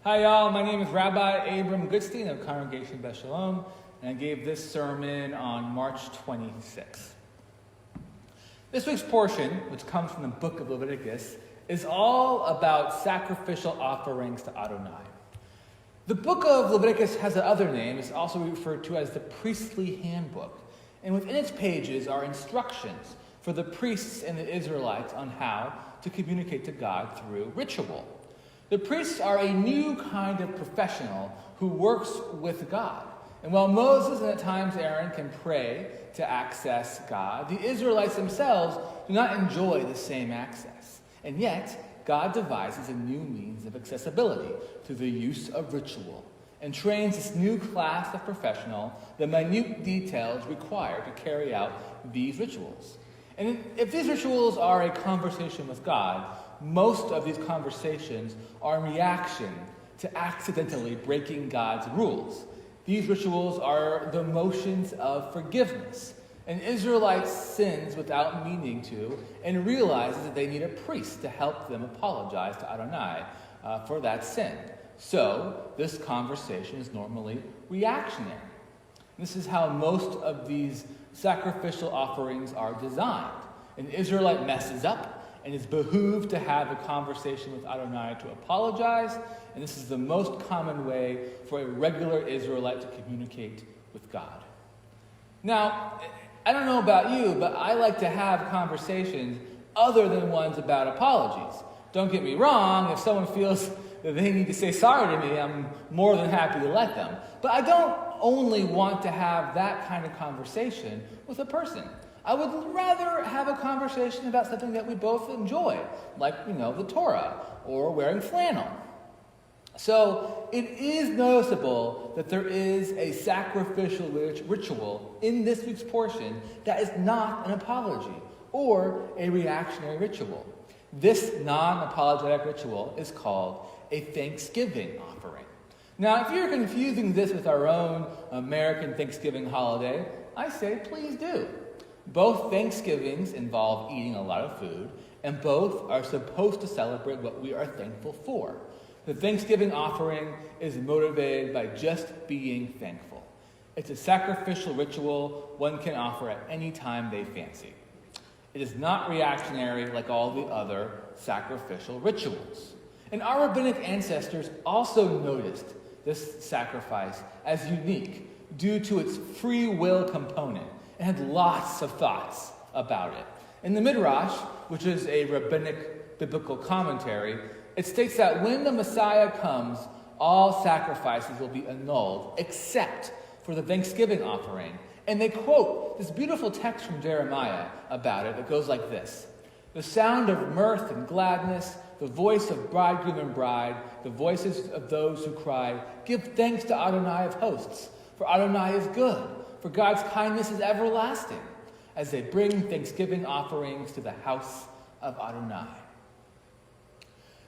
Hi y'all, my name is Rabbi Abram Goodstein of Congregation Beth Shalom, and I gave this sermon on March 26th. This week's portion, which comes from the book of Leviticus, is all about sacrificial offerings to Adonai. The book of Leviticus has another name. It's also referred to as the priestly handbook, and within its pages are instructions for the priests and the Israelites on how to communicate to God through ritual. The priests are a new kind of professional who works with God. And while Moses and at times Aaron can pray to access God, the Israelites themselves do not enjoy the same access. And yet, God devises a new means of accessibility through the use of ritual and trains this new class of professional the minute details required to carry out these rituals. And if these rituals are a conversation with God, most of these conversations are in reaction to accidentally breaking God's rules. These rituals are the motions of forgiveness. An Israelite sins without meaning to and realizes that they need a priest to help them apologize to Adonai for that sin. So, this conversation is normally reactionary. This is how most of these sacrificial offerings are designed. An Israelite messes up and is behooved to have a conversation with Adonai to apologize, and this is the most common way for a regular Israelite to communicate with God. Now, I don't know about you, but I like to have conversations other than ones about apologies. Don't get me wrong, if someone feels that they need to say sorry to me, I'm more than happy to let them. But I don't only want to have that kind of conversation with a person. I would rather have a conversation about something that we both enjoy, like, the Torah or wearing flannel. So it is noticeable that there is a sacrificial ritual in this week's portion that is not an apology or a reactionary ritual. This non-apologetic ritual is called a Thanksgiving offering. Now, if you're confusing this with our own American Thanksgiving holiday, I say please do. Both Thanksgivings involve eating a lot of food, and both are supposed to celebrate what we are thankful for. The Thanksgiving offering is motivated by just being thankful. It's a sacrificial ritual one can offer at any time they fancy. It is not reactionary like all the other sacrificial rituals. And our rabbinic ancestors also noticed this sacrifice as unique due to its free will component and had lots of thoughts about it. In the Midrash, which is a rabbinic biblical commentary, it states that when the Messiah comes, all sacrifices will be annulled except for the Thanksgiving offering. And they quote this beautiful text from Jeremiah about it that goes like this: "The sound of mirth and gladness, the voice of bridegroom and bride, the voices of those who cry, 'Give thanks to Adonai of hosts, for Adonai is good, for God's kindness is everlasting,' as they bring thanksgiving offerings to the house of Adonai."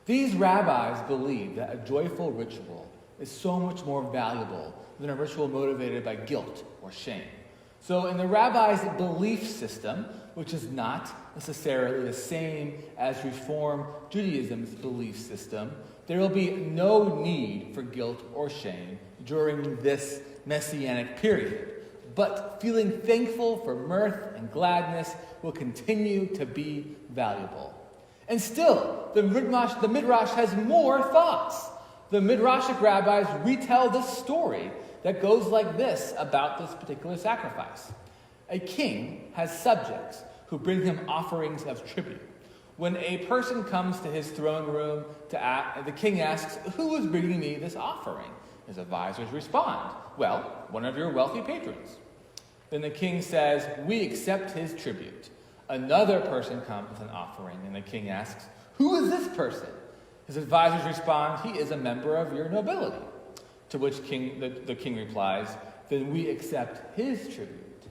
These rabbis believe that a joyful ritual is so much more valuable than a ritual motivated by guilt or shame. So in the rabbis' belief system, which is not necessarily the same as Reform Judaism's belief system, there will be no need for guilt or shame during this messianic period. But feeling thankful for mirth and gladness will continue to be valuable. And still, the Midrash has more thoughts. The Midrashic rabbis retell this story that goes like this about this particular sacrifice. A king has subjects who bring him offerings of tribute. When a person comes to his throne room, the king asks, "Who is bringing me this offering?" His advisors respond, "Well, one of your wealthy patrons." Then the king says, "We accept his tribute." Another person comes with an offering, and the king asks, "Who is this person?" His advisors respond, "He is a member of your nobility." To which the king replies, "Then we accept his tribute."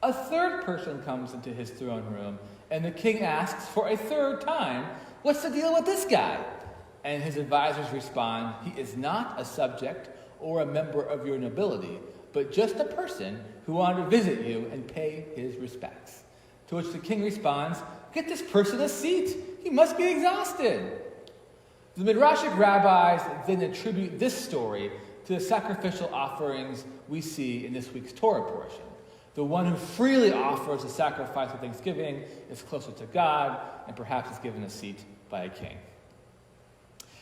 A third person comes into his throne room, and the king asks for a third time, "What's the deal with this guy?" And his advisors respond, "He is not a subject or a member of your nobility, but just a person who wanted to visit you and pay his respects." To which the king responds, "Get this person a seat. He must be exhausted." The Midrashic rabbis then attribute this story to the sacrificial offerings we see in this week's Torah portion. The one who freely offers a sacrifice of thanksgiving is closer to God and perhaps is given a seat by a king.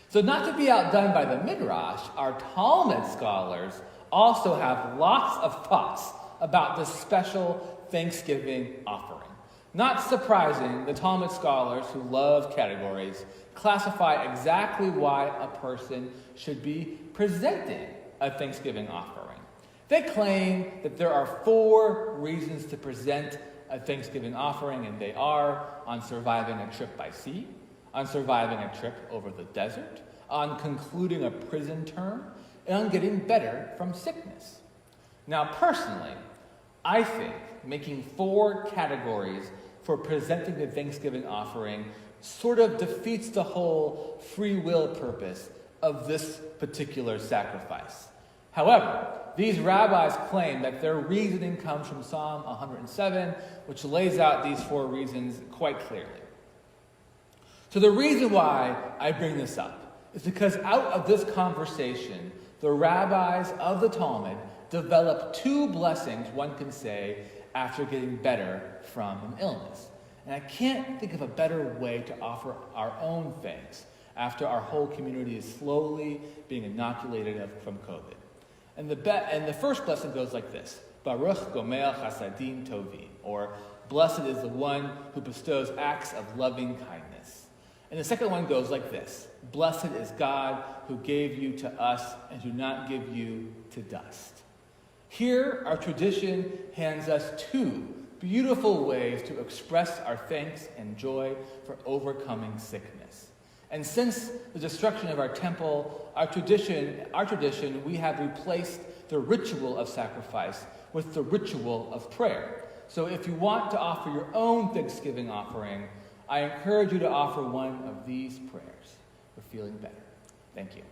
So not to be outdone by the Midrash, our Talmud scholars also have lots of thoughts about this special Thanksgiving offering. Not surprising, the Talmud scholars who love categories classify exactly why a person should be presenting a Thanksgiving offering. They claim that there are 4 reasons to present a Thanksgiving offering, and they are on surviving a trip by sea, on surviving a trip over the desert, on concluding a prison term, and on getting better from sickness. Now, personally, I think making 4 categories for presenting the Thanksgiving offering sort of defeats the whole free will purpose of this particular sacrifice. However, these rabbis claim that their reasoning comes from Psalm 107, which lays out these 4 reasons quite clearly. So the reason why I bring this up is because out of this conversation, the rabbis of the Talmud develop 2 blessings one can say after getting better from an illness. And I can't think of a better way to offer our own thanks after our whole community is slowly being inoculated from COVID. And the first blessing goes like this: Baruch Gomel Chasadim Tovim, or blessed is the one who bestows acts of loving kindness. And the second one goes like this: blessed is God who gave you to us and do not give you to dust. Here, our tradition hands us 2 beautiful ways to express our thanks and joy for overcoming sickness. And since the destruction of our temple, our tradition, we have replaced the ritual of sacrifice with the ritual of prayer. So if you want to offer your own Thanksgiving offering, I encourage you to offer one of these prayers for feeling better. Thank you.